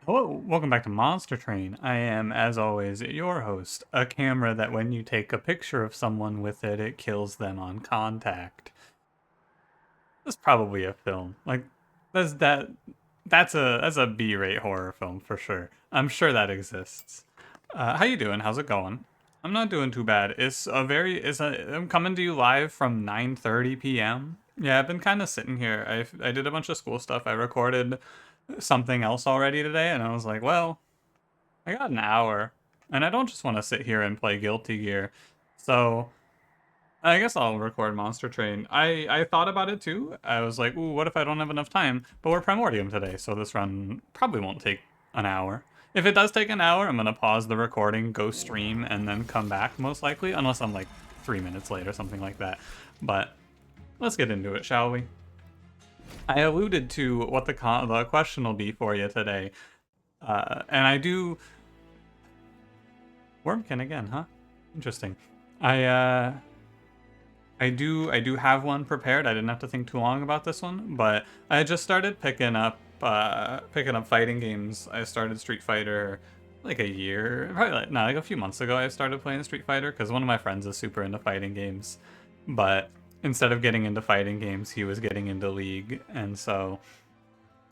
Hello, welcome back to Monster Train. I am, as always, your host, a camera that when you take a picture of someone with it, it kills them on contact. That's probably a film. Like, that's that that's a B-rate horror film for sure. I'm sure that exists. How you doing? How's it going? I'm not doing too bad. I'm coming to you live from 9:30 p.m. Yeah, I've been kind of sitting here. I did a bunch of school stuff. I recorded something else already today, and I was like, well, I got an hour, and I don't just want to sit here and play Guilty Gear. So I guess I'll record Monster Train. I thought about it too. I was like, ooh, what if I don't have enough time? But we're Primordium today, so this run probably won't take an hour. If it does take an hour, I'm gonna pause the recording, go stream, and then come back most likely, unless I'm like 3 minutes late or something like that. But let's get into it, shall we? I alluded to what the question will be for you today, and I do. Wurmkin again, huh? Interesting. I uh I do have one prepared. I didn't have to think too long about this one, but I just started picking up fighting games. I started Street Fighter like a year, probably like a few months ago. I started playing Street Fighter because one of my friends is super into fighting games, but instead of getting into fighting games, he was getting into League, and so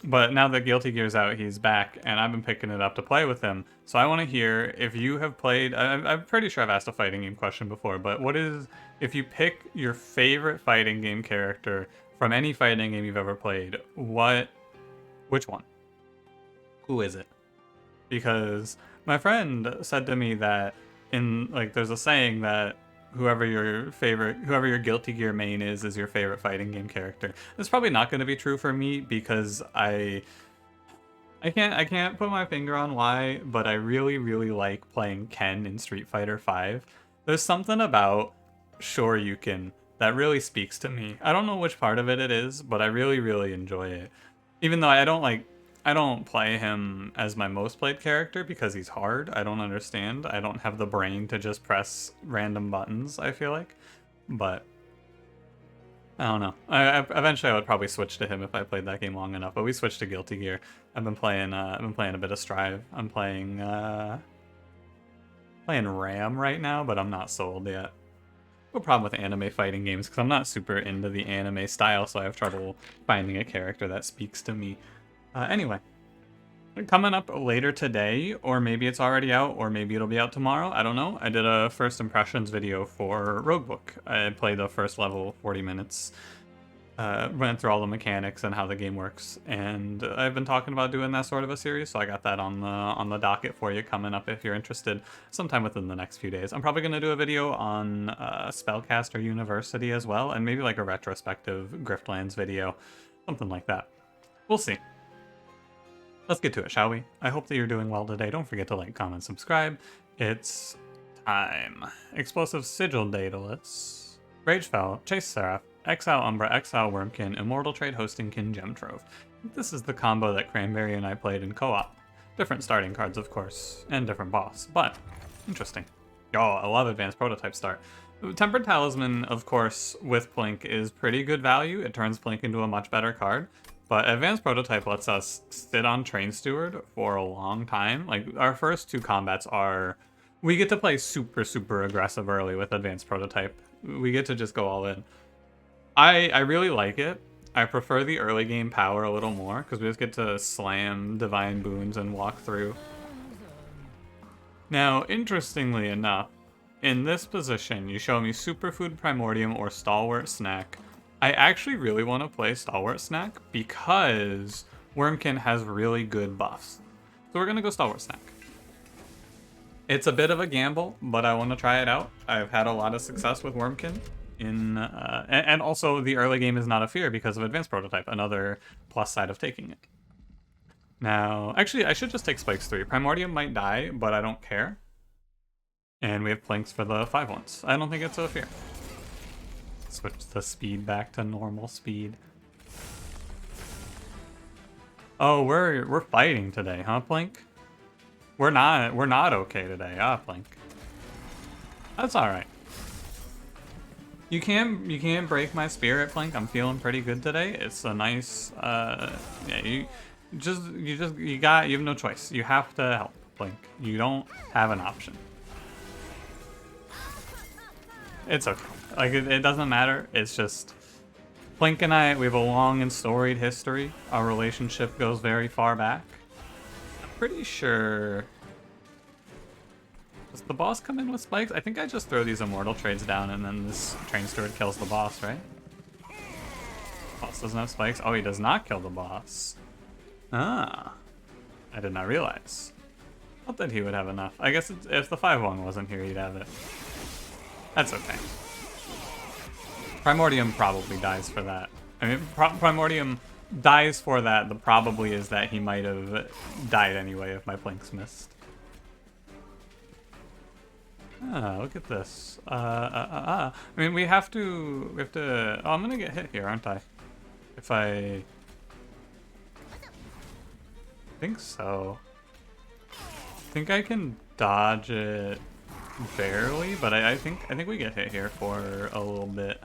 but now that Guilty Gear's out, he's back, and I've been picking it up to play with him. So I want to hear if you have played. I'm pretty sure I've asked a fighting game question before, but if you pick your favorite fighting game character from any fighting game you've ever played, which one? Who is it? Because my friend said to me that there's a saying that whoever your Guilty Gear main is your favorite fighting game character. That's probably not going to be true for me because I can't put my finger on why, but I really really like playing Ken in Street Fighter 5. There's something about Shoryuken that really speaks to me. I don't know which part of it is, but I really really enjoy it. Even though I don't play him as my most played character because he's hard. I don't understand. I don't have the brain to just press random buttons, I feel like. But I don't know. Eventually I would probably switch to him if I played that game long enough. But we switched to Guilty Gear. I've been playing a bit of Strive. I'm playing Ram right now, but I'm not sold yet. No problem with anime fighting games because I'm not super into the anime style, so I have trouble finding a character that speaks to me. Anyway, coming up later today, or maybe it's already out, or maybe it'll be out tomorrow. I don't know. I did a first impressions video for Roguebook. I played the first level, 40 minutes, went through all the mechanics and how the game works, and I've been talking about doing that sort of a series, so I got that on the docket for you coming up if you're interested sometime within the next few days. I'm probably going to do a video on Spellcaster University as well, and maybe like a retrospective Griftlands video, something like that. We'll see. Let's get to it, shall we? I hope that you're doing well today. Don't forget to like, comment, subscribe. It's time. Explosive Sigil Daedalus, Ragefell, Chase Seraph, Exile Umbra, Exile Wurmkin, Immortal Trade Hosting Kin Gemtrove. This is the combo that Cranberry and I played in co-op. Different starting cards, of course, and different boss, but interesting. Yo, I love Advanced Prototype start. Tempered Talisman, of course, with Plink is pretty good value. It turns Plink into a much better card. But Advanced Prototype lets us sit on Train Steward for a long time. Like, our first two combats are... We get to play super, super aggressive early with Advanced Prototype. We get to just go all in. I really like it. I prefer the early game power a little more, because we just get to slam Divine Boons and walk through. Now, interestingly enough, in this position, you show me Superfood Primordium or Stalwart Snack. I actually really want to play Stalwart Snack because Wurmkin has really good buffs. So we're going to go Stalwart Snack. It's a bit of a gamble, but I want to try it out. I've had a lot of success with Wurmkin. And also the early game is not a fear because of Advanced Prototype, another plus side of taking it. Now, actually, I should just take Spikes 3. Primordium might die, but I don't care. And we have Plinks for the 5/1s. I don't think it's a fear. Switch the speed back to normal speed. Oh, we're fighting today, huh, Plink? We're not okay today, Plink. That's all right. You can't break my spirit, Plink. I'm feeling pretty good today. It's a nice yeah. You have no choice. You have to help, Plink. You don't have an option. It's okay. Like, it doesn't matter. It's just... Plink and I, we have a long and storied history. Our relationship goes very far back. I'm pretty sure... Does the boss come in with spikes? I think I just throw these immortal trades down and then this train steward kills the boss, right? Boss doesn't have spikes. Oh, he does not kill the boss. Ah. I did not realize. Thought that he would have enough. I guess if the 5-1 wasn't here, he'd have it. That's okay. Primordium probably dies for that. I mean, Primordium dies for that. The probably is that he might have died anyway if my Plinks missed. Ah, look at this. I mean, we have to... Oh, I'm gonna get hit here, aren't I? If I think so. I think I can dodge it barely, but I think we get hit here for a little bit.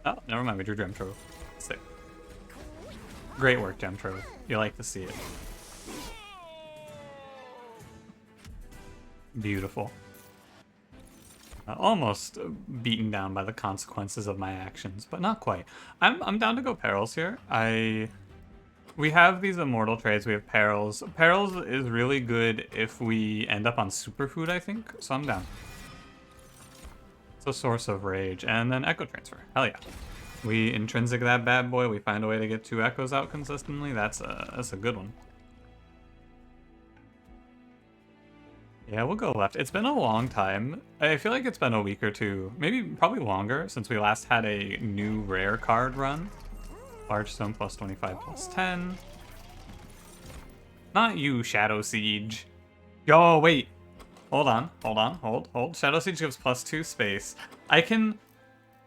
Oh, never mind, we drew Gem Trove. Sick. Great work, Gem Trove. You like to see it. Beautiful. Almost beaten down by the consequences of my actions, but not quite. I'm down to go Perils here. We have these immortal trades. We have Perils. Perils is really good if we end up on Superfood, I think. So I'm down. It's a source of rage. And then Echo Transfer. Hell yeah. We intrinsic that bad boy. We find a way to get 2 Echoes out consistently. That's a good one. Yeah, we'll go left. It's been a long time. I feel like it's been a week or two, maybe probably longer, since we last had a new rare card run. Large Stone plus 25 plus 10. Not you, Shadow Siege. Yo, wait. Hold on. Hold. Shadow Siege gives plus 2 space. I can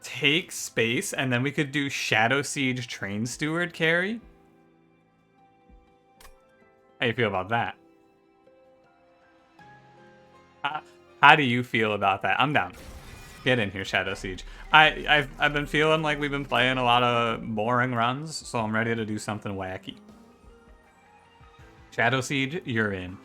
take space, and then we could do Shadow Siege Train Steward carry. How you feel about that? How do you feel about that? I'm down. Get in here, Shadow Siege. I've been feeling like we've been playing a lot of boring runs, so I'm ready to do something wacky. Shadow Siege, you're in.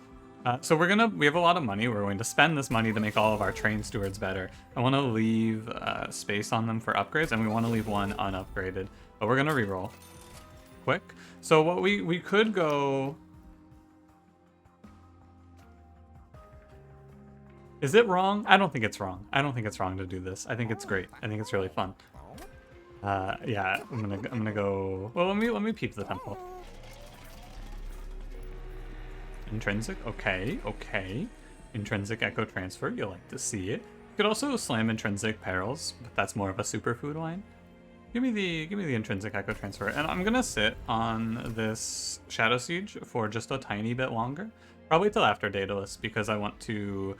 So we have a lot of money. We're going to spend this money to make all of our train stewards better. I want to leave space on them for upgrades, and we want to leave one unupgraded. But we're gonna reroll quick. So what we could go. Is it wrong? I don't think it's wrong. I don't think it's wrong to do this. I think it's great. I think it's really fun. Yeah, I'm gonna go. Well, let me peep the temple. Intrinsic, okay. Intrinsic Echo Transfer, you like to see it. You could also slam Intrinsic Perils, but that's more of a superfood line. Give me the Intrinsic Echo Transfer, and I'm gonna sit on this Shadow Siege for just a tiny bit longer, probably till after Daedalus, because I want to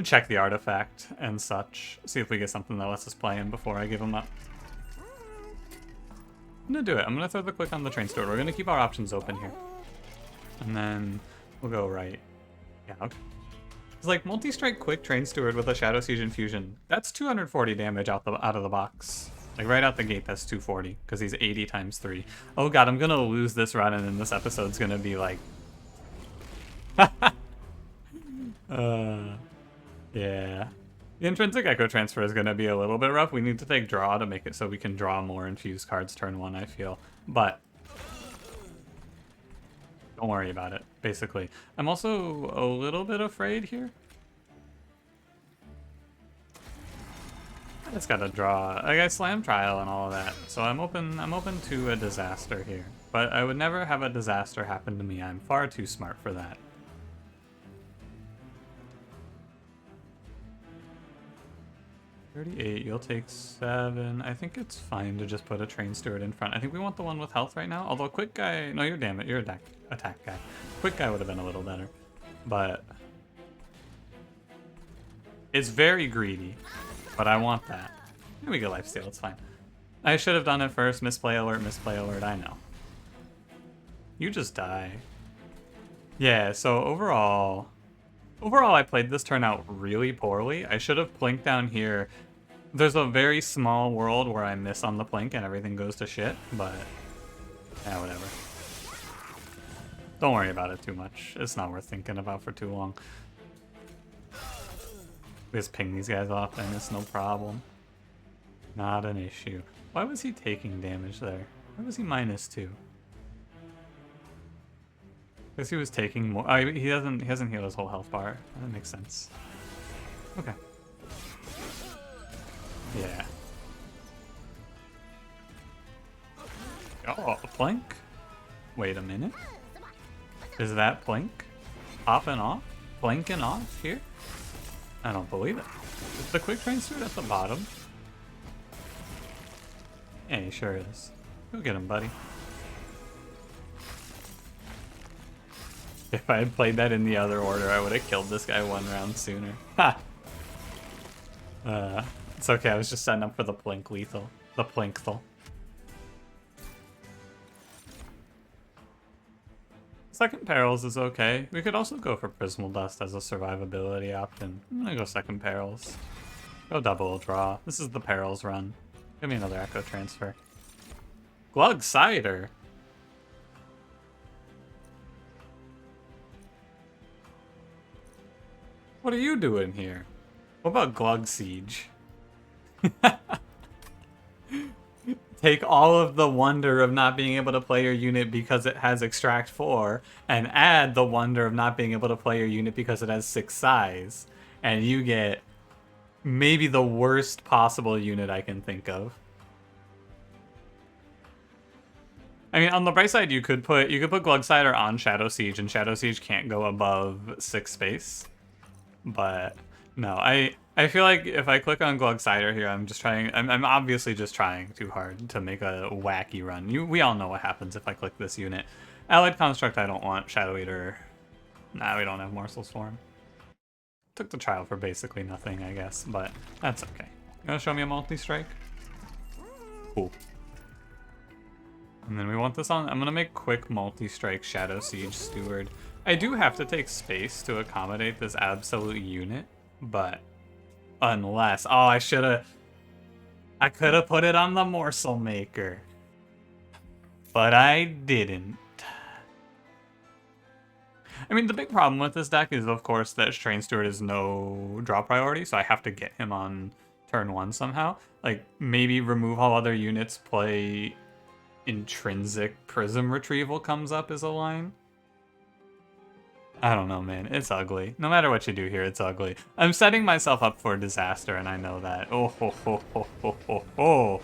check the artifact and such, see if we get something that lets us play him before I give him up. I'm gonna do it. I'm gonna throw the click on the train steward. We're gonna keep our options open here, and then we'll go right. Yeah, okay. It's like multi-strike quick train steward with a Shadow Siege infusion. That's 240 damage out of the box. Like right out the gate, that's 240 because he's 80 times 3. Oh god, I'm gonna lose this run, and then this episode's gonna be like. Yeah. The Intrinsic Echo Transfer is going to be a little bit rough. We need to take draw to make it so we can draw more infused cards turn 1, I feel. But don't worry about it, basically. I'm also a little bit afraid here. I just gotta draw. Like, I slam trial and all of that, so I'm open to a disaster here. But I would never have a disaster happen to me. I'm far too smart for that. 38, you'll take 7. I think it's fine to just put a train steward in front. I think we want the one with health right now. Although quick guy, no, you're damn it, you're attack guy. Quick guy would have been a little better, but it's very greedy. But I want that. Here we go, lifesteal. It's fine. I should have done it first. Misplay alert. I know. You just die. Yeah. So overall, I played this turn out really poorly. I should have plinked down here. There's a very small world where I miss on the plink and everything goes to shit, but yeah, whatever. Don't worry about it too much. It's not worth thinking about for too long. We just ping these guys off and it's no problem. Not an issue. Why was he taking damage there? Why was he -2? Because he was taking more. Oh, he hasn't healed his whole health bar. That makes sense. Okay. Yeah. Oh, Plink? Wait a minute. Is that Plink? Popping off? Blinking off here? I don't believe it. Is the quick train suit at the bottom? Yeah, he sure is. Go get him, buddy. If I had played that in the other order, I would have killed this guy 1 round sooner. Ha! It's okay, I was just setting up for the Plink lethal. The Plinkthl. Second Perils is okay. We could also go for Prismal Dust as a survivability option. I'm gonna go second Perils. Go double draw. This is the Perils run. Give me another Echo Transfer. Glug Cider! What are you doing here? What about Glug Siege? Take all of the wonder of not being able to play your unit because it has Extract 4, and add the wonder of not being able to play your unit because it has 6 size, and you get maybe the worst possible unit I can think of. I mean, on the bright side, you could put Glug Cider on Shadow Siege, and Shadow Siege can't go above 6 space. But no, I feel like if I click on Glug Cider here, I'm obviously just trying too hard to make a wacky run. We all know what happens if I click this unit. Allied Construct I don't want. Shadow Eater, nah, we don't have Morsels for him. Took the trial for basically nothing, I guess, but that's okay. You gonna show me a multi-strike? Cool. And then we want this on. I'm gonna make quick multi-strike Shadow Siege Steward. I do have to take space to accommodate this absolute unit, but unless... Oh, I could have put it on the Morsel Maker. But I didn't. I mean, the big problem with this deck is, of course, that Train Steward is no draw priority, so I have to get him on turn 1 somehow. Like, maybe remove all other units, play Intrinsic Prism Retrieval comes up as a line. I don't know, man. It's ugly. No matter what you do here, it's ugly. I'm setting myself up for disaster, and I know that. Oh, ho, ho, ho, ho, ho, ho.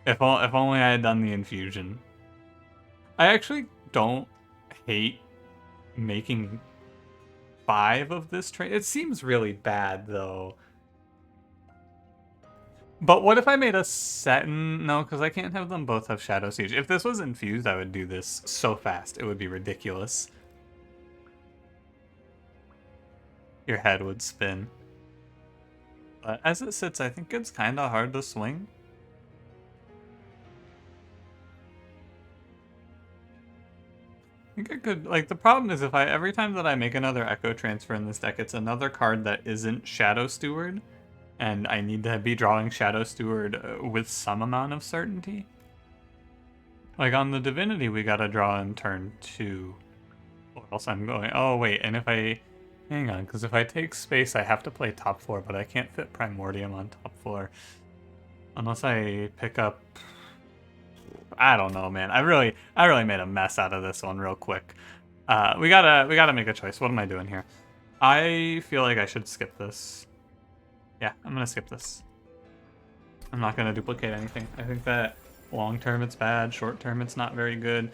If only I had done the infusion. I actually don't hate making 5 of this train. It seems really bad, though. But what if I made a Seton? No, because I can't have them both have Shadow Siege. If this was infused, I would do this so fast. It would be ridiculous. Your head would spin. But as it sits, I think it's kind of hard to swing. I think I could, like, the problem is if every time that I make another Echo Transfer in this deck, it's another card that isn't Shadow Steward. And I need to be drawing Shadow Steward with some amount of certainty. Like on the Divinity, we gotta draw in turn 2. Or else I'm going, oh wait, and if I, hang on, because if I take space, I have to play top floor, but I can't fit Primordium on top floor. Unless I pick up, I don't know, man. I really made a mess out of this one real quick. We gotta make a choice. What am I doing here? I feel like I should skip this. Yeah, I'm gonna skip this. I'm not gonna duplicate anything. I think that long term it's bad, short term it's not very good.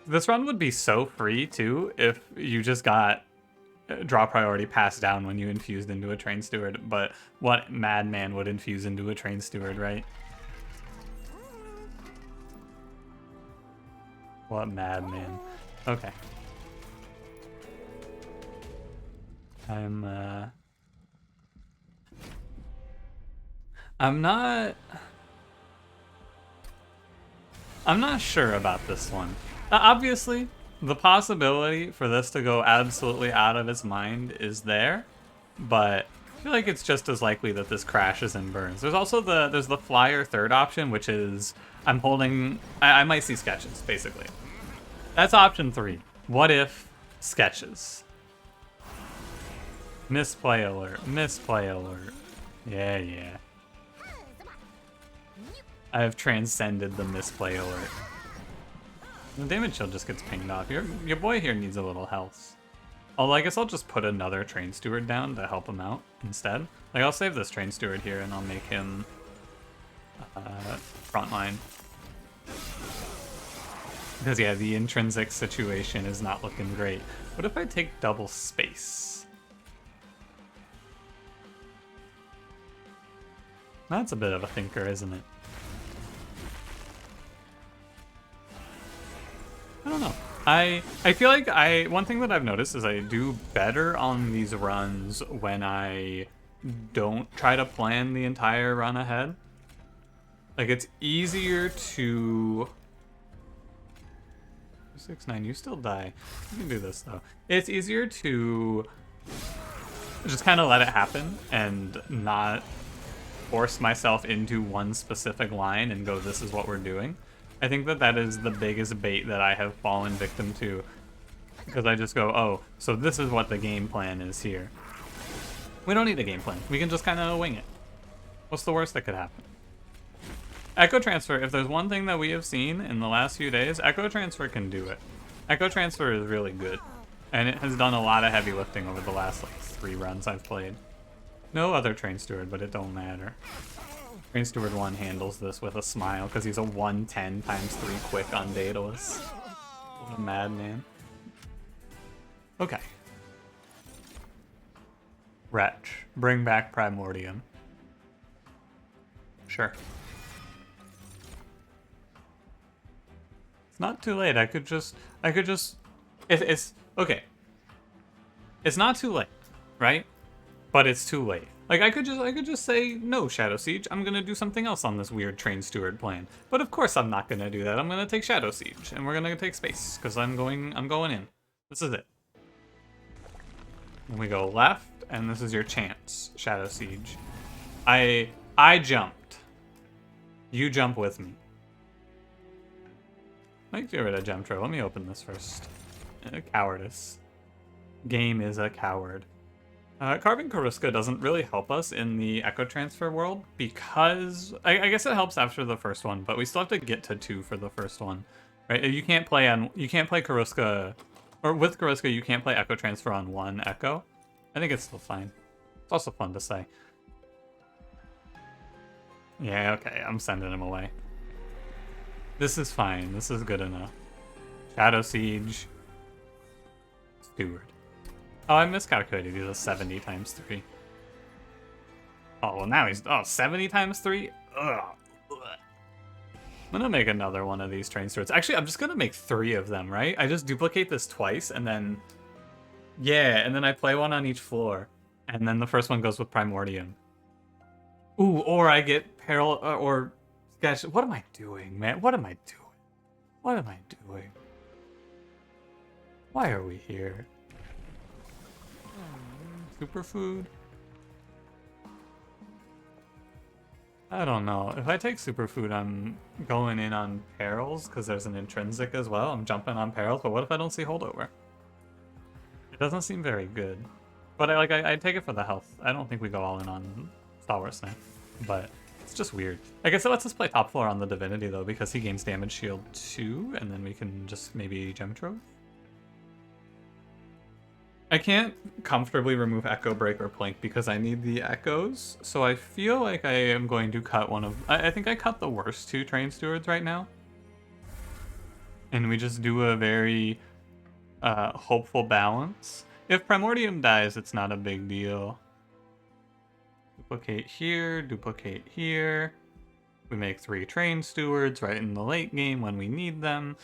This run would be so free too if you just got draw priority passed down when you infused into a Train Steward, but what madman would infuse into a Train Steward, right? What madman? Okay. I'm not sure about this one. Obviously, the possibility for this to go absolutely out of its mind is there, but feel like it's just as likely that this crashes and burns. There's also the flyer third option, which is I'm holding... I might see sketches, basically. That's option 3. What if sketches? Misplay alert. Misplay alert. Yeah, yeah. I have transcended the misplay alert. The damage shield just gets pinged off. Your boy here needs a little health. Although I guess I'll just put another train steward down to help him out instead. Like, I'll save this train steward here and I'll make him frontline. Because yeah, the intrinsic situation is not looking great. What if I take double space? That's a bit of a thinker, isn't it? I don't know. I feel like one thing that I've noticed is I do better on these runs when I don't try to plan the entire run ahead. Like, it's easier to... 6-9, you still die. You can do this though. It's easier to just kind of let it happen and not force myself into one specific line and go, this is what we're doing. I think that is the biggest bait that I have fallen victim to, because I just go, oh, so this is what the game plan is here. We don't need a game plan. We can just kind of wing it. What's the worst that could happen? Echo Transfer, if there's one thing that we have seen in the last few days, Echo Transfer can do it. Echo Transfer is really good, and it has done a lot of heavy lifting over the last like 3 runs I've played. No other Train Steward, but it don't matter. Train Steward 1 handles this with a smile because he's a 110 times 3 quick on Daedalus. What a madman. Okay. Wretch. Bring back Primordium. Sure. It's not too late. I could just it's okay. It's not too late, right? But it's too late. Like, I could just say, no, Shadow Siege, I'm gonna do something else on this weird Train Steward plan. But of course I'm not gonna do that. I'm gonna take Shadow Siege, and we're gonna take space, because I'm going in. This is it. And we go left, and this is your chance, Shadow Siege. I jumped. You jump with me. Let's get rid of Gemtro. Let me open this first. Cowardice. Game is a coward. Carving Karuska doesn't really help us in the Echo Transfer world because I guess it helps after the first one, but we still have to get to 2 for the first one, right? You can't play Karuska, or with Karuska you can't play Echo Transfer on 1 Echo. I think it's still fine. It's also fun to say. Yeah, okay, I'm sending him away. This is fine. This is good enough. Shadow Siege. Steward. Oh, I miscalculated. He's a 70 times 3. Oh, well now he's... Oh, 70 times 3? Ugh. I'm gonna make another one of these train stewards. Actually, I'm just gonna make 3 of them, right? I just duplicate this twice, and then... Yeah, and then I play one on each floor. And then the first one goes with Primordium. Ooh, or I get Peril... or... Gosh, what am I doing, man? What am I doing? What am I doing? Why are we here? Superfood? I don't know. If I take superfood, I'm going in on perils because there's an intrinsic as well. I'm jumping on perils, but what if I don't see holdover? It doesn't seem very good. But I take it for the health. I don't think we go all in on Star Wars now. But it's just weird. I guess it lets us play top floor on the Divinity though, because he gains damage shield 2, and then we can just maybe gem trove. I can't comfortably remove Echo Break or Plink because I need the echoes, so I feel like I am going to cut one of... I think I cut the worst 2 Train Stewards right now. And we just do a very hopeful balance. If Primordium dies, it's not a big deal. Duplicate here, duplicate here. We make 3 Train Stewards right in the late game when we need them.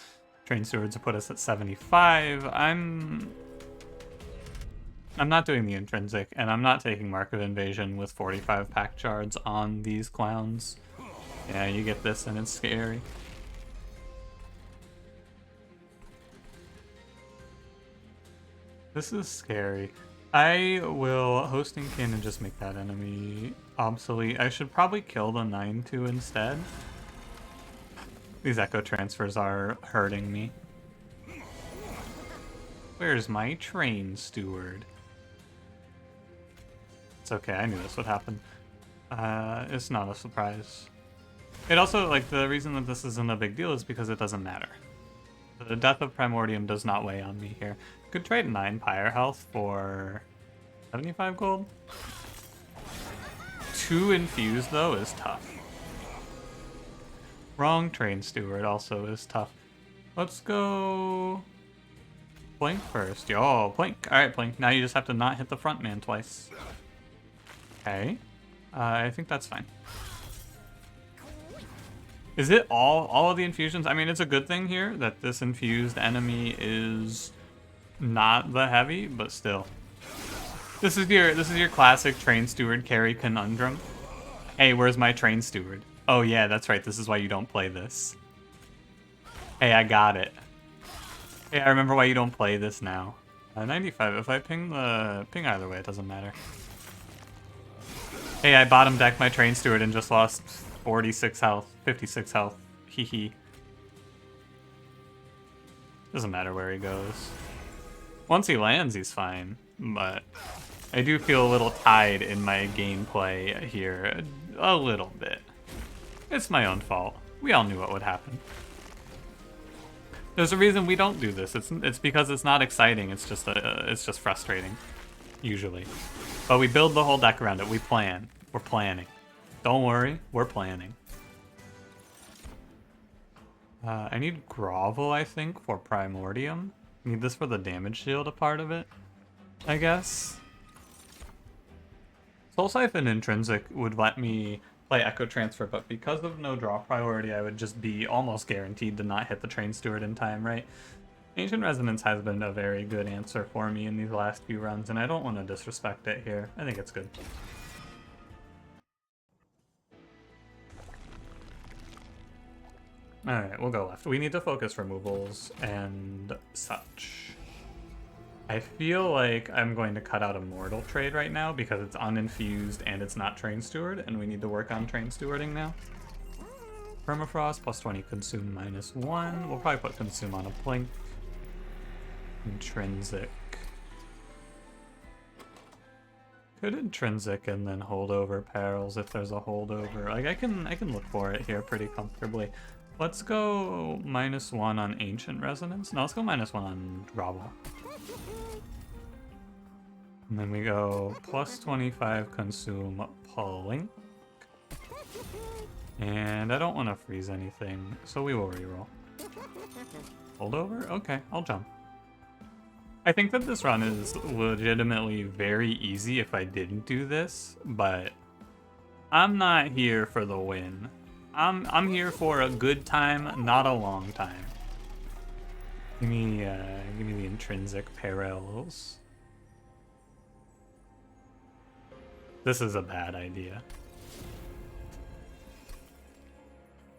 Train Stewards will put us at 75. I'm not doing the intrinsic, and I'm not taking Mark of Invasion with 45 pack shards on these clowns. Yeah, you get this and it's scary. This is scary. I will hosting kin and just make that enemy obsolete. I should probably kill the 9-2 instead. These echo transfers are hurting me. Where's my train steward? It's okay, I knew this would happen. It's not a surprise. It also, like, the reason that this isn't a big deal is because it doesn't matter. The death of Primordium does not weigh on me here. Could trade 9 Pyre health for 75 gold. 2 infused, though, is tough. Wrong train steward also is tough. Let's go Plink first. Yo, Plink. Alright, Plink. Now you just have to not hit the front man twice. Okay. I think that's fine. Is it all of the infusions? I mean, it's a good thing here that this infused enemy is not the heavy, but still. This is your classic train steward carry conundrum. Hey, where's my train steward? Oh yeah, that's right. This is why you don't play this. Hey, I got it. Hey, I remember why you don't play this now. 95. If I ping either way, it doesn't matter. Hey, I bottom decked my train steward and just lost 46 health, 56 health. Hee hee. Doesn't matter where he goes. Once he lands, he's fine, but I do feel a little tied in my gameplay here. A little bit. It's my own fault. We all knew what would happen. There's a reason we don't do this. It's because it's not exciting. It's just frustrating, usually. But we build the whole deck around it. We plan. We're planning. Don't worry, we're planning. I need Grovel, I think, for Primordium. Need this for the damage shield, a part of it, I guess. Soul Siphon Intrinsic would let me play Echo Transfer, but because of no draw priority, I would just be almost guaranteed to not hit the Train Steward in time, right? Ancient Resonance has been a very good answer for me in these last few runs, and I don't want to disrespect it here. I think it's good. Alright, we'll go left. We need to focus removals and such. I feel like I'm going to cut out a Mortal trade right now because it's uninfused and it's not Train Steward, and we need to work on Train Stewarding now. Permafrost, plus 20, Consume, -1. We'll probably put Consume on a Plink. Intrinsic. Could Intrinsic and then Holdover Perils if there's a Holdover. Like, I can look for it here pretty comfortably. Let's go -1 on Ancient Resonance. No, let's go -1 on Grovel. And then we go plus 25 Consume Plink. And I don't want to freeze anything, so we will reroll. Holdover? Okay, I'll jump. I think that this run is legitimately very easy if I didn't do this, but I'm not here for the win. I'm here for a good time, not a long time. Give me the Intrinsic Perils. This is a bad idea.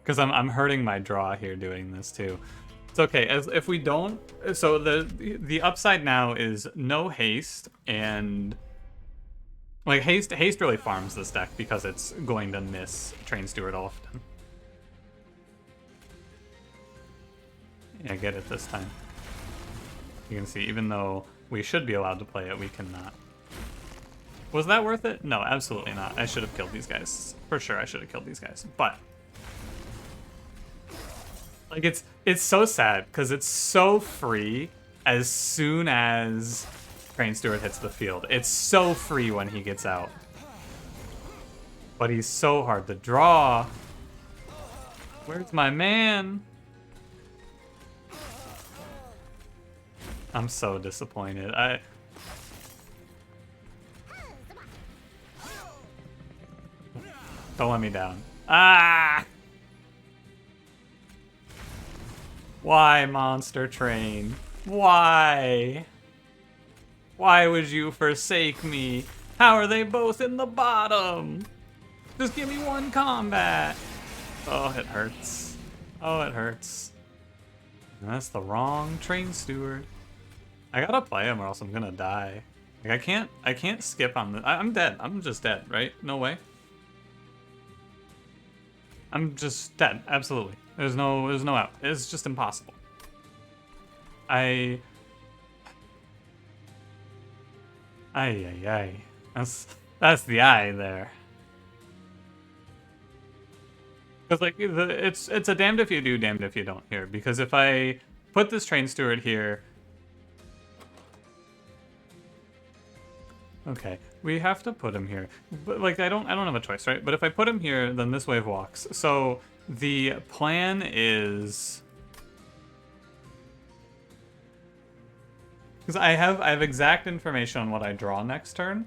Because I'm hurting my draw here doing this too. It's okay, if we don't... So the upside now is no haste, and... Like, haste really farms this deck because it's going to miss Train Steward often. Yeah, get it this time. You can see, even though we should be allowed to play it, we cannot. Was that worth it? No, absolutely not. I should have killed these guys. For sure, I should have killed these guys. But... Like, it's so sad, because it's so free as soon as Train Steward hits the field. It's so free when he gets out. But he's so hard to draw. Where's my man? I'm so disappointed. Don't let me down. Ah! Why, Monster Train? Why? Why would you forsake me? How are they both in the bottom? Just give me one combat. Oh, it hurts. Oh, it hurts. That's the wrong Train Steward. I gotta play him or else I'm gonna die. Like I can't skip on the. I'm dead. I'm just dead, right? No way. I'm just dead. Absolutely. There's no out. It's just impossible. Ay, ay, ay. That's the eye there. Because like it's a damned if you do, damned if you don't here. Because if I put this train steward here, okay, we have to put him here. But like I don't have a choice, right? But if I put him here, then this wave walks. So the plan is because I have exact information on what I draw next turn.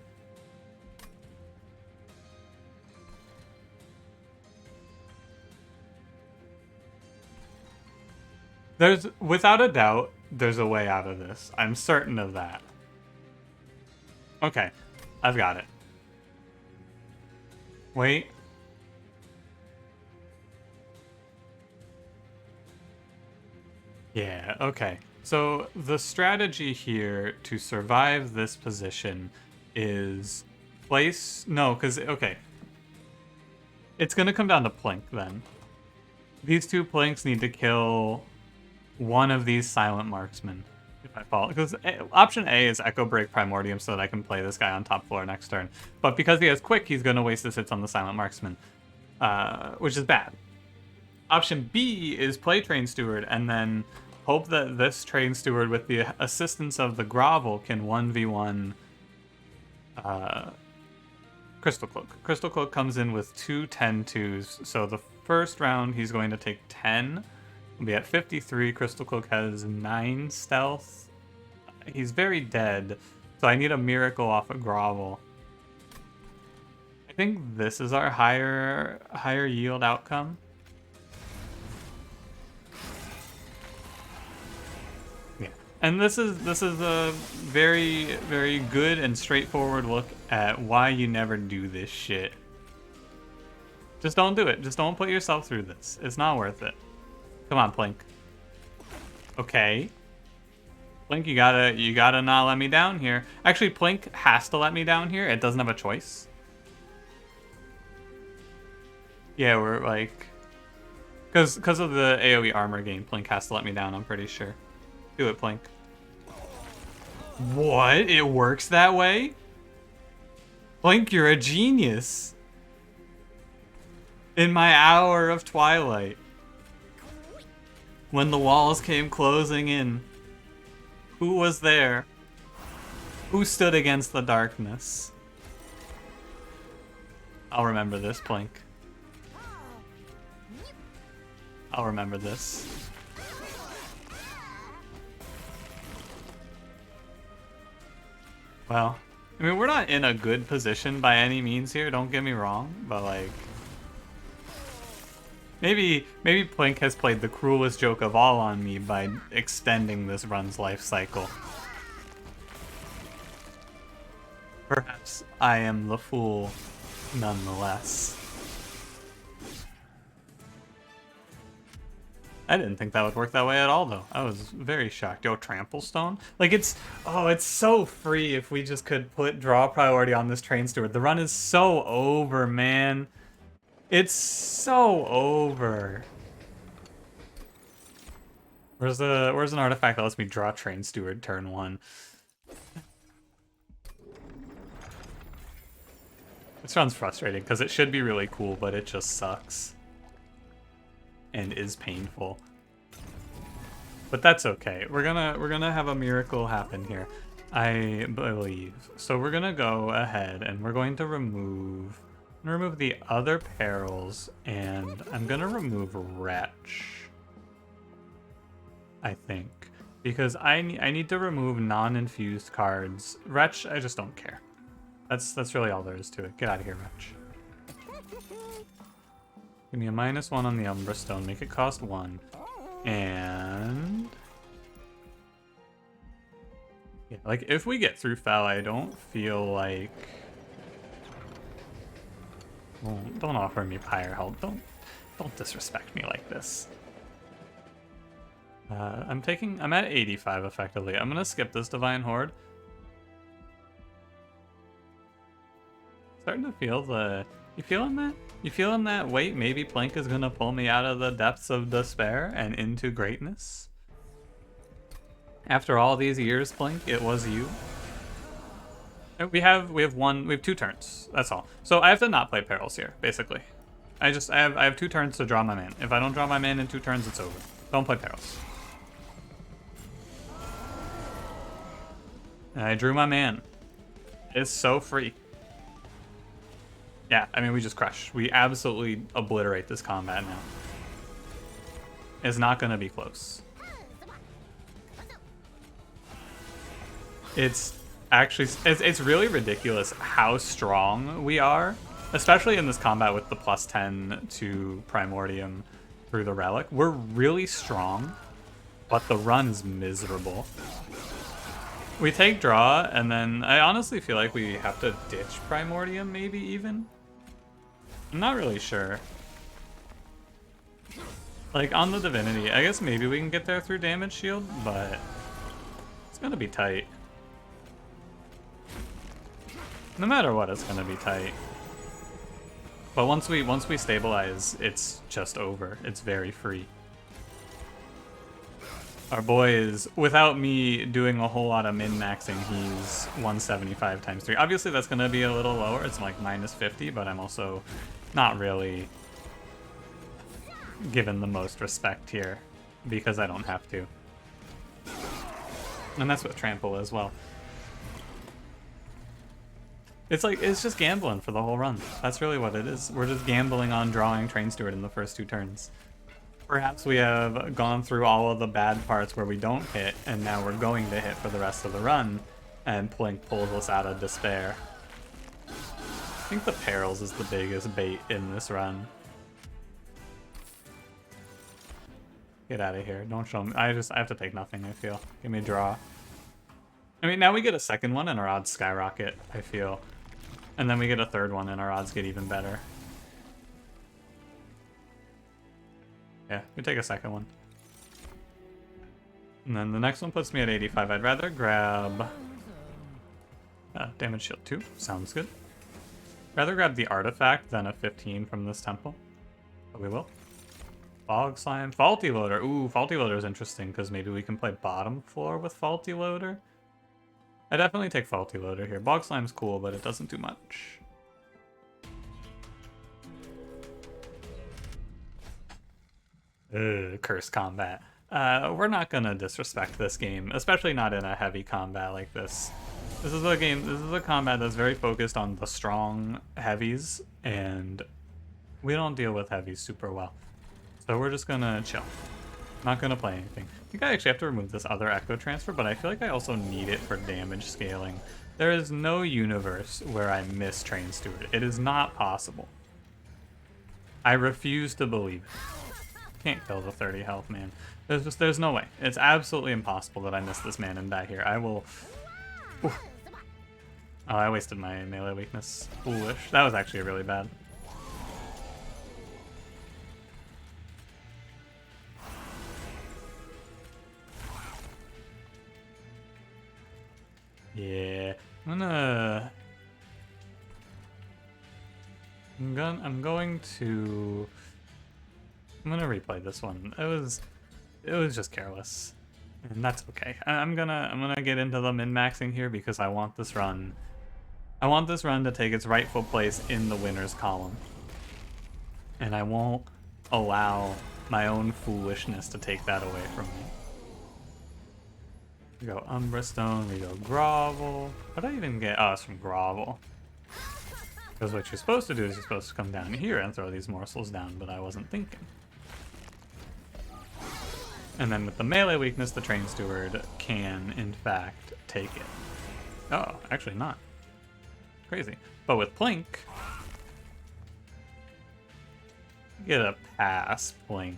There's, without a doubt, there's a way out of this. I'm certain of that. Okay, I've got it. Wait. Yeah, okay. So the strategy here to survive this position is place... No, because, okay. It's going to come down to Plink, then. These two Plinks need to kill one of these silent marksmen, if I fall. Because option A is Echo Break Primordium so that I can play this guy on top floor next turn. But because he has Quick, he's going to waste his hits on the silent marksman, which is bad. Option B is play Train Steward and then hope that this Train Steward, with the assistance of the Grovel, can 1v1 Crystal Cloak. Crystal Cloak comes in with 2 10-2s, so the first round he's going to take 10. We'll be at 53. Crystal Cloak has 9 stealth. He's very dead, so I need a miracle off of Grovel. I think this is our higher yield outcome. Yeah, and this is a very good and straightforward look at why you never do this shit. Just don't do it. Just don't put yourself through this. It's not worth it. Come on, Plink. Okay. Plink, you gotta not let me down here. Actually, Plink has to let me down here. It doesn't have a choice. Yeah, we're like... Because of the AoE armor game, Plink has to let me down, I'm pretty sure. Do it, Plink. What? It works that way? Plink, you're a genius. In my hour of twilight, when the walls came closing in, who was there? Who stood against the darkness? I'll remember this, Plink. I'll remember this. Well, I mean, we're not in a good position by any means here, don't get me wrong, but like... Maybe Plink has played the cruelest joke of all on me by extending this run's life cycle. Perhaps I am the fool, nonetheless. I didn't think that would work that way at all, though. I was very shocked. Yo, Trample Stone? Like, it's so free if we just could put draw priority on this Train Steward. The run is so over, man. It's so over. Where's an artifact that lets me draw Train Steward turn 1? This run's frustrating because it should be really cool, but it just sucks. And is painful. But that's okay. We're gonna have a miracle happen here, I believe. So we're gonna go ahead and we're going to remove the other perils, and I'm gonna remove Wretch, I think, because I need to remove non-infused cards. Wretch, I just don't care. That's really all there is to it. Get out of here, Wretch. Give me a -1 on the Umbra Stone. Make it cost 1. And... yeah, like, if we get through Fel, I don't feel like... well, don't offer me Pyre Help. Don't disrespect me like this. I'm at 85 effectively. I'm gonna skip this Divine Horde. starting to feel the... You feeling that? You feeling that? Wait, maybe Plink is gonna pull me out of the depths of despair and into greatness? After all these years, Plink, it was you. We have 2 turns. That's all. So I have to not play perils here, basically. I have 2 turns to draw my man. If I don't draw my man in 2 turns, it's over. Don't play perils. And I drew my man. It's so free. Yeah, I mean, we just crush. We absolutely obliterate this combat now. It's not gonna be close. It's actually, it's really ridiculous how strong we are, especially in this combat with the +10 to Primordium through the Relic. We're really strong, but the run is miserable. We take draw, and then I honestly feel like we have to ditch Primordium, maybe even? I'm not really sure. Like, on the Divinity, I guess maybe we can get there through damage shield, but it's gonna be tight. No matter what, it's gonna be tight. But once we stabilize, it's just over. It's very free. Our boy is, without me doing a whole lot of min-maxing, he's 175 times 3. Obviously, that's going to be a little lower. It's like -50, but I'm also not really given the most respect here because I don't have to. And that's with Trample as well. It's like, it's just gambling for the whole run. That's really what it is. We're just gambling on drawing Train Steward in the first 2 turns. Perhaps we have gone through all of the bad parts where we don't hit, and now we're going to hit for the rest of the run, and Plink pulls us out of despair. I think the Perils is the biggest bait in this run. Get out of here. Don't show me. I have to take nothing, I feel. Give me a draw. I mean, now we get a second one and our odds skyrocket, I feel. And then we get a third one and our odds get even better. Yeah, we take a second one. And then the next one puts me at 85. I'd rather grab... damage shield 2. Sounds good. Rather grab the artifact than a 15 from this temple. But we will. Fog Slime. Faulty Loader. Ooh, Faulty Loader is interesting because maybe we can play bottom floor with Faulty Loader. I definitely take Faulty Loader here. Bog Slime's cool, but it doesn't do much. Curse combat. We're not gonna disrespect this game, especially not in a heavy combat like this. This is a combat that's very focused on the strong heavies, and we don't deal with heavies super well. So we're just gonna chill. Not gonna play anything. I think I actually have to remove this other Echo Transfer, but I feel like I also need it for damage scaling. There is no universe where I miss Train Steward. It is not possible. I refuse to believe it. Can't kill the 30 health man. There's no way. It's absolutely impossible that I miss this man and die here. I will... Oof. Oh, I wasted my melee weakness. Foolish. That was actually really bad. Yeah, I'm gonna replay this one. It was just careless, and that's okay. I'm gonna get into the min-maxing here because I want this run. I want this run to take its rightful place in the winners column, and I won't allow my own foolishness to take that away from me. We go Umbra Stone, we go Grovel. What did I even get? Oh, it's from Grovel. Because what you're supposed to do is you're supposed to come down here and throw these morsels down, but I wasn't thinking. And then with the melee weakness, the Train Steward can, in fact, take it. Oh, actually not. Crazy. But with Plink, get a pass, Plink.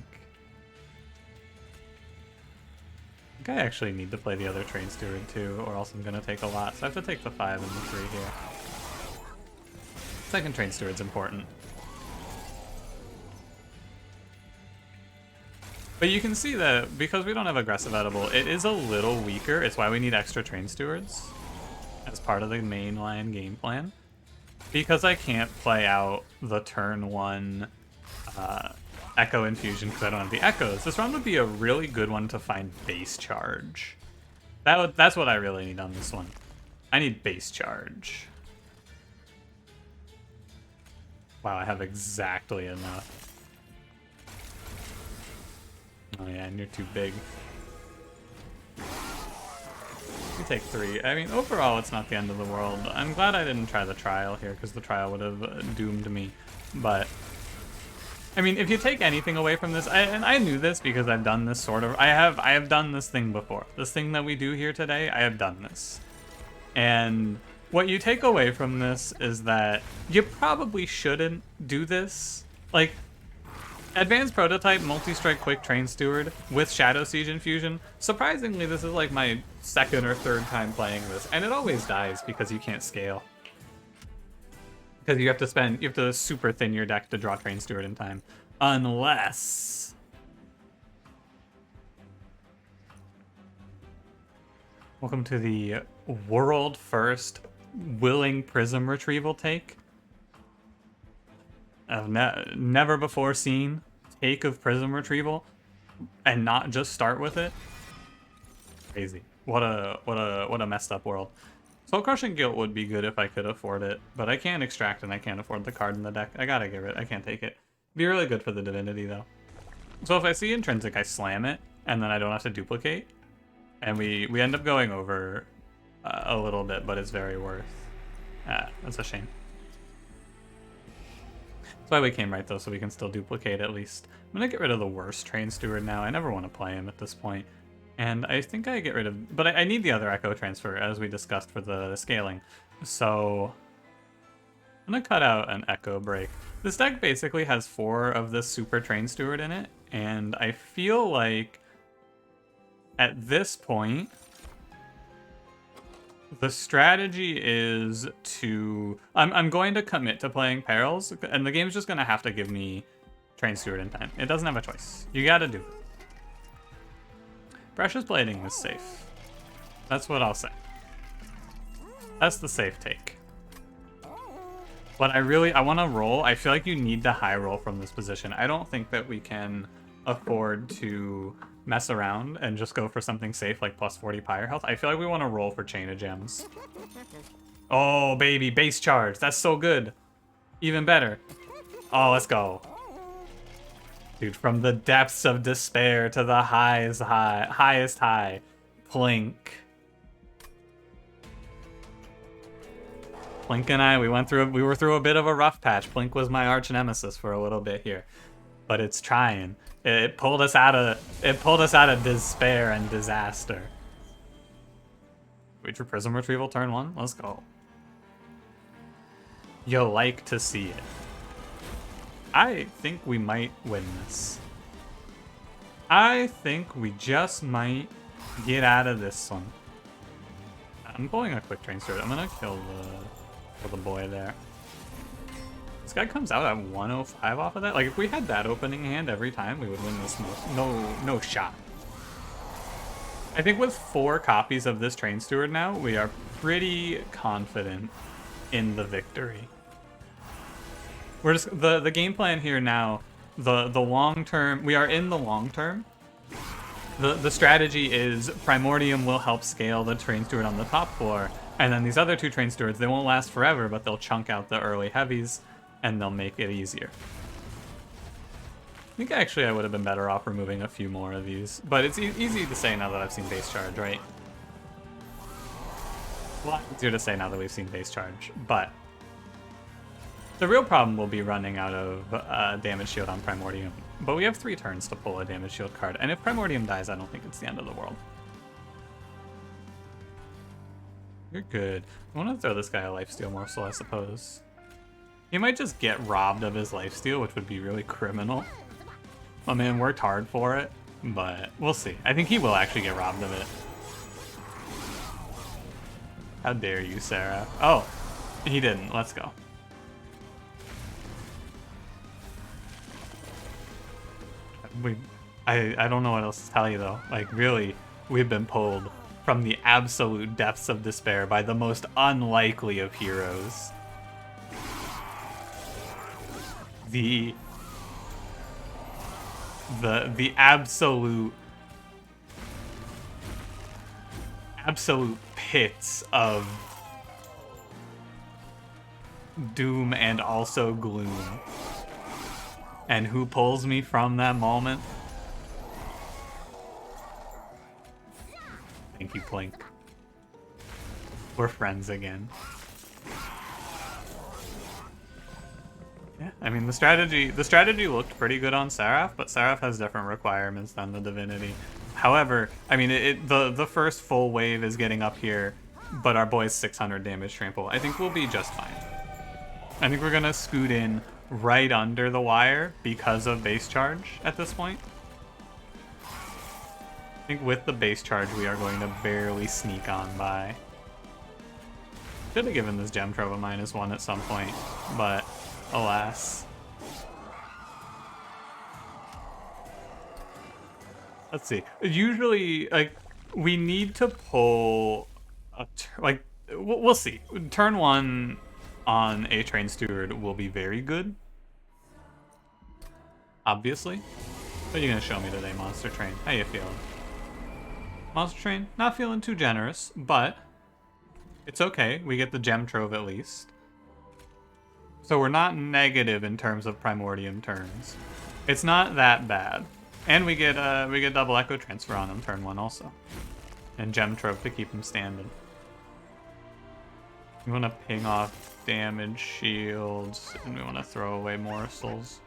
I think I actually need to play the other Train Steward too, or else I'm going to take a lot. So I have to take the 5 and the 3 here. Second Train Steward's important. But you can see that because we don't have aggressive edible, it is a little weaker. It's why we need extra Train Stewards as part of the mainline game plan. because I can't play out the turn 1 Echo Infusion because I don't have the Echoes, this round would be a really good one to find base charge. That's what I really need on this one. I need base charge. Wow, I have exactly enough. Oh yeah, and you're too big. You take 3. I mean, overall, it's not the end of the world. I'm glad I didn't try the trial here, because the trial would have doomed me. But, I mean, if you take anything away from this, and I knew this because I've done this sort of... I have done this thing before. This thing that we do here today, I have done this. And what you take away from this is that you probably shouldn't do this. Like, Advanced Prototype, Multi-Strike Quick Train Steward with Shadow Siege Infusion. Surprisingly, this is like my 2nd or 3rd time playing this, and it always dies because you can't scale. Because you have to super thin your deck to draw Train Steward in time. Unless... Welcome to the world first Willing Prism Retrieval take. I've never before seen take of Prism Retrieval and not just start with it. Crazy. What a messed up world. Soul Crushing Guilt would be good if I could afford it, but I can't extract and I can't afford the card in the deck. I gotta give it. I can't take it. Be really good for the Divinity though. So if I see Intrinsic, I slam it, and then I don't have to duplicate. And we end up going over a little bit, but it's very worth. That's a shame. That's why we came right though, so we can still duplicate at least. I'm gonna get rid of the worst Train Steward now. I never want to play him at this point. And I think I get rid of... But I need the other Echo Transfer, as we discussed, for the scaling. So I'm gonna cut out an Echo Break. This deck basically has 4 of this Super Train Steward in it, and I feel like at this point, the strategy is to... I'm going to commit to playing Perils, and the game's just going to have to give me Train Steward in time. It doesn't have a choice. You gotta do it. Precious Blading is safe. That's what I'll say. That's the safe take. But I want to roll. I feel like you need to high roll from this position. I don't think that we can afford to mess around and just go for something safe like plus 40 Pyre health. I feel like we want to roll for Chain of Gems. Oh, baby, base charge. That's so good. Even better. Oh, let's go. Dude, from the depths of despair to the highest high. Plink. Plink and I, we were through a bit of a rough patch. Plink was my arch nemesis for a little bit here. But it's trying. It pulled us out of despair and disaster. Wait for Prism Retrieval turn 1. Let's go. You'll like to see it. I think we might win this. I think we just might get out of this one. I'm pulling a quick train steward. I'm gonna kill the boy there. This guy comes out at 105 off of that. Like if we had that opening hand every time, we would win this. No shot. I think with 4 copies of this train steward now, we are pretty confident in the victory. We're just the game plan here now. The long term. We are in the long term. The strategy is Primordium will help scale the train steward on the top floor, and then these other 2 train stewards, they won't last forever, but they'll chunk out the early heavies, and they'll make it easier. I think actually I would have been better off removing a few more of these, but it's easy to say now that I've seen base charge, right? A lot easier to say now that we've seen base charge, but the real problem will be running out of damage shield on Primordium. But we have 3 turns to pull a damage shield card, and if Primordium dies, I don't think it's the end of the world. You're good. I want to throw this guy a lifesteal morsel, I suppose. He might just get robbed of his lifesteal, which would be really criminal. My man worked hard for it, but we'll see. I think he will actually get robbed of it. How dare you, Sarah? Oh, he didn't. Let's go. I don't know what else to tell you though. Like really, we've been pulled from the absolute depths of despair by the most unlikely of heroes. the absolute pits of doom and also gloom. And who pulls me from that moment? Thank you, Plink. We're friends again. Yeah, I mean the strategy looked pretty good on Seraph, but Seraph has different requirements than the Divinity. However, I mean the first full wave is getting up here, but our boy's 600 damage trample. I think we'll be just fine. I think we're gonna scoot in right under the wire because of base charge at this point. I think with the base charge we are going to barely sneak on by. Should have given this gem trove a -1 at some point, but alas. Let's see. Usually, like, we need to pull like, we'll see. Turn 1 on a train steward will be very good. Obviously. What are you gonna show me today, Monster Train? How you feeling? Monster Train, not feeling too generous, but it's okay. We get the gem trove at least. So we're not negative in terms of Primordium turns. It's not that bad. And we get double Echo Transfer on him turn 1 also. And gem trove to keep him standing. We want to ping off damage shields, and we want to throw away morsels.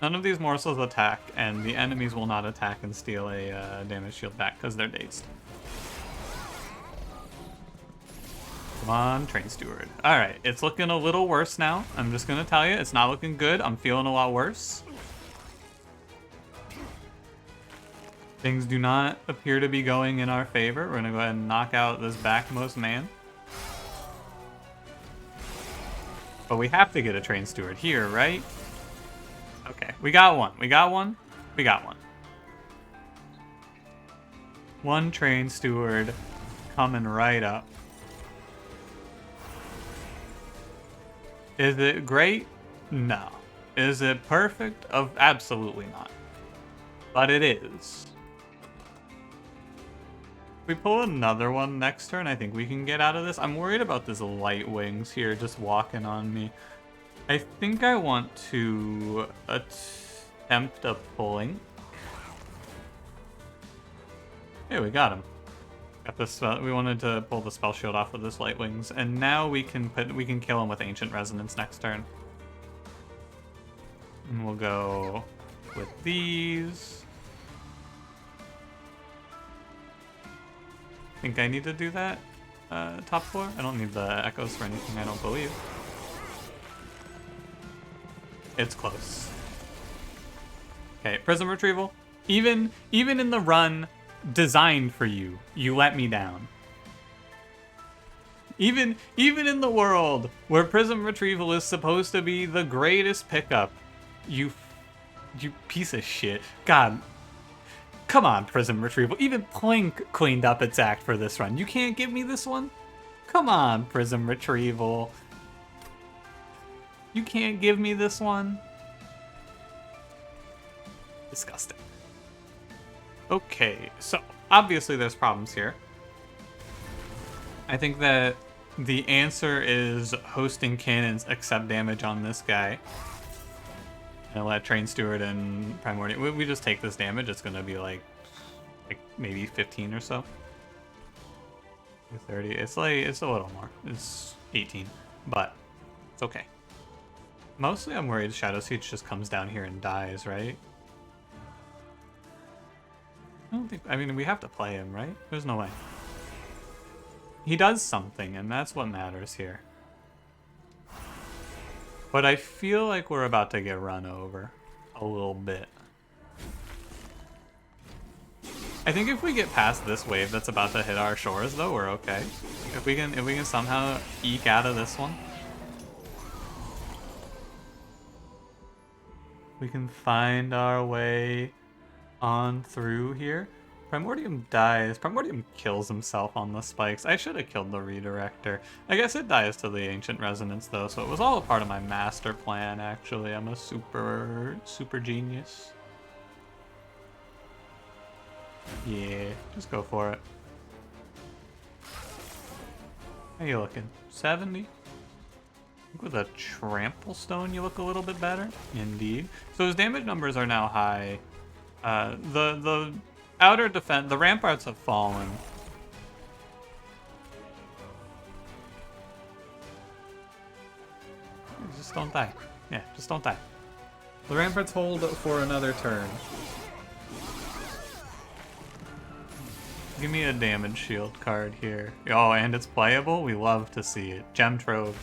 None of these morsels attack, and the enemies will not attack and steal a damage shield back because they're dazed. Come on, Train Steward. Alright, it's looking a little worse now. I'm just going to tell you, it's not looking good. I'm feeling a lot worse. Things do not appear to be going in our favor. We're going to go ahead and knock out this backmost man. But we have to get a Train Steward here, right? Okay, we got one. We got one. We got one. One Train Steward coming right up. Is it great? No. Is it perfect? Absolutely not. But it is. If we pull another one next turn, I think we can get out of this. I'm worried about this light wings here just walking on me. I think I want to attempt a pulling. Hey, we got him. Got this. We wanted to pull the spell shield off of this light wings, and now we can kill him with ancient resonance next turn. And we'll go with these. Think I need to do that? Top 4? I don't need the echoes for anything, I don't believe. It's close. Okay, Prism Retrieval. Even in the run designed for you, you let me down. Even in the world where Prism Retrieval is supposed to be the greatest pickup, you piece of shit. God. Come on, Prism Retrieval. Even Plink cleaned up its act for this run. You can't give me this one? Come on, Prism Retrieval. You can't give me this one? Disgusting. Okay, so obviously there's problems here. I think that the answer is hosting cannons accept damage on this guy. And let Train Steward and Primordial. We just take this damage. It's gonna be like maybe 15 or so. 30. It's a little more. It's 18, but it's okay. Mostly, I'm worried Shadow Siege just comes down here and dies, right? I don't think. I mean, we have to play him, right? There's no way. He does something, and that's what matters here. But I feel like we're about to get run over a little bit. I think if we get past this wave that's about to hit our shores, though, we're okay. If we can somehow eke out of this one, we can find our way on through here. Primordium dies. Primordium kills himself on the spikes. I should have killed the redirector. I guess it dies to the ancient resonance though, so it was all a part of my master plan actually. I'm a super genius. Yeah, just go for it. How you looking? 70? I think with a trample stone you look a little bit better. Indeed. So his damage numbers are now high. The outer defense, the ramparts have fallen. Just don't die. Yeah, just don't die. The ramparts hold for another turn. Give me a damage shield card here. Oh, and it's playable? We love to see it. Gem Trove.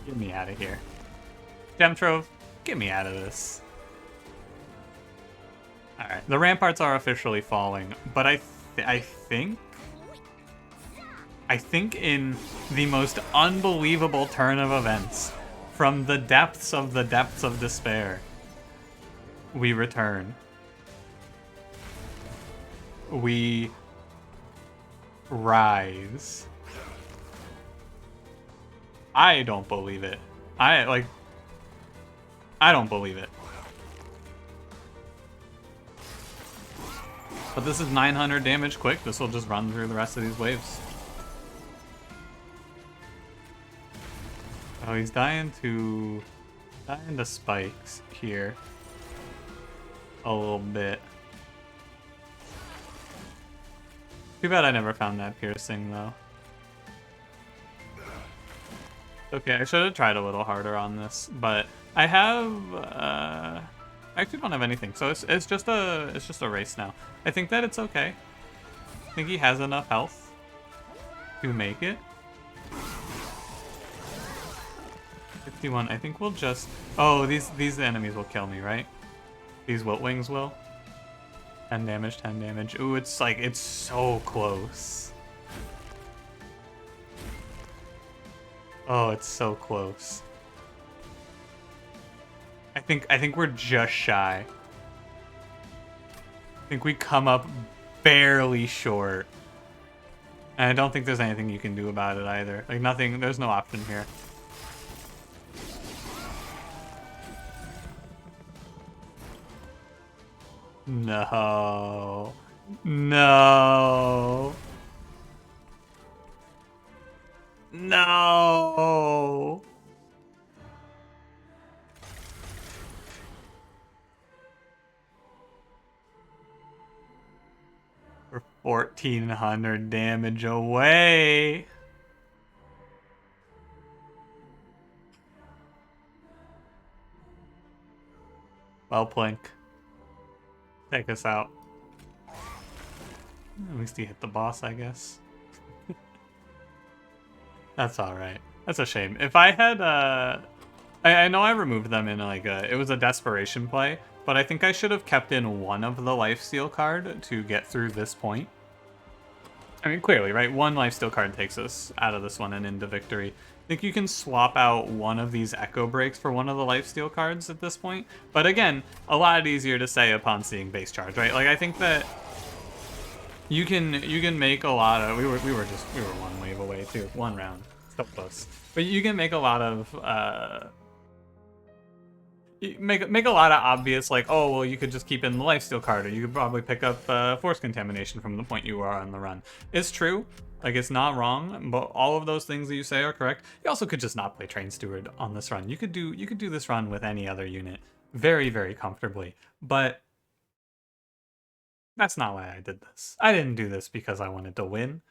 Get me out of here. Gem Trove, get me out of this. Alright, the ramparts are officially falling, but I think in the most unbelievable turn of events, from the depths of despair, we return. We rise. I don't believe it. I don't believe it. But this is 900 damage quick. This will just run through the rest of these waves. Oh, he's dying to spikes here. A little bit. Too bad I never found that piercing though. Okay, I should have tried a little harder on this, but I have I actually don't have anything, so it's just a race now. I think that it's okay. I think he has enough health to make it. 51. I think we'll just. Oh, these enemies will kill me, right? These Wiltwings will. 10 damage, 10 damage. Ooh, it's so close. Oh, it's so close. I think we're just shy. I think we come up barely short. And I don't think there's anything you can do about it either. Like nothing, there's no option here. No. No. No. We're 1400 damage away. Well, Plink. Take us out. At least he hit the boss, I guess. That's alright. That's a shame. If I had, I know I removed them in, like, it was a desperation play, but I think I should have kept in one of the lifesteal card to get through this point. I mean, clearly, right? One lifesteal card takes us out of this one and into victory. I think you can swap out one of these Echo Breaks for one of the lifesteal cards at this point. But again, a lot easier to say upon seeing base charge, right? Like, I think that you can make a lot of. We were one wave away too, one round, so close. But you can make a lot of make a lot of obvious, like, oh well, you could just keep in the lifesteal card, or you could probably pick up force contamination from the point you are on the run. It's true. Like, it's not wrong, but all of those things that you say are correct. You also could just not play Train Steward on this run. You could do this run with any other unit very, very comfortably. But that's not why I did this. I didn't do this because I wanted to win.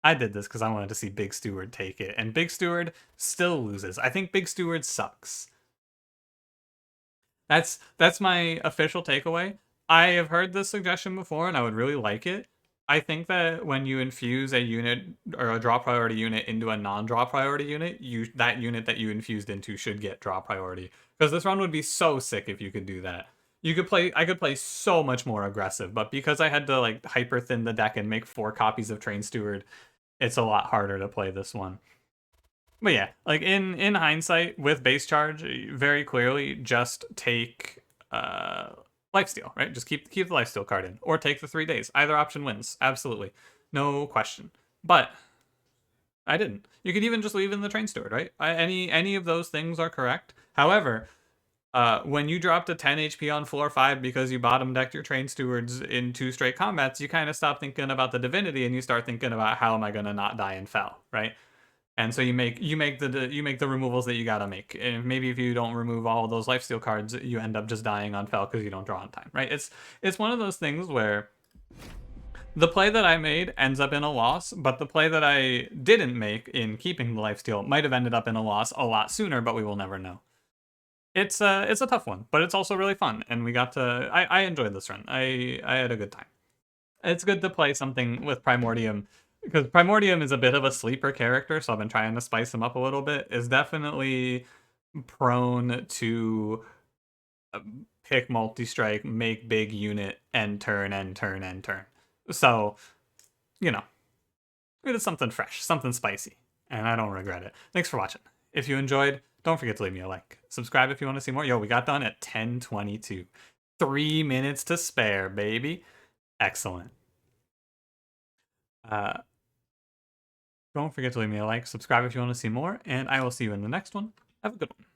I did this because I wanted to see Big Steward take it, and Big Steward still loses. I think Big Steward sucks. That's my official takeaway. I have heard this suggestion before, and I would really like it. I think that when you infuse a unit or a draw priority unit into a non-draw priority unit, that unit that you infused into should get draw priority. Because this run would be so sick if you could do that. I could play so much more aggressive, but because I had to like hyper thin the deck and make 4 copies of Train Steward, it's a lot harder to play this one. But yeah, like in hindsight with base charge, very clearly just take lifesteal, right? Just keep the lifesteal card in, or take the 3 days. Either option wins, absolutely, no question. But I didn't. You could even just leave in the train steward, right? Any of those things are correct. However, when you dropped a 10 HP on floor 5 because you bottom decked your train stewards in 2 straight combats, you kind of stop thinking about the divinity and you start thinking about how am I gonna not die in Fel, right? And so you make the removals that you gotta make. And maybe if you don't remove all those lifesteal cards, you end up just dying on Fel because you don't draw on time, right? It's one of those things where the play that I made ends up in a loss, but the play that I didn't make in keeping the lifesteal might have ended up in a loss a lot sooner, but we will never know. It's a tough one, but it's also really fun, and we got to. I enjoyed this run. I had a good time. It's good to play something with Primordium because Primordium is a bit of a sleeper character, so I've been trying to spice him up a little bit. Is definitely prone to pick multi-strike, make big unit, end turn, end turn, end turn. So, you know, it is something fresh, something spicy, and I don't regret it. Thanks for watching. If you enjoyed, don't forget to leave me a like. Subscribe if you want to see more. Yo, we got done at 10:22. 3 minutes to spare, baby. Excellent. Don't forget to leave me a like. Subscribe if you want to see more, and I will see you in the next one. Have a good one.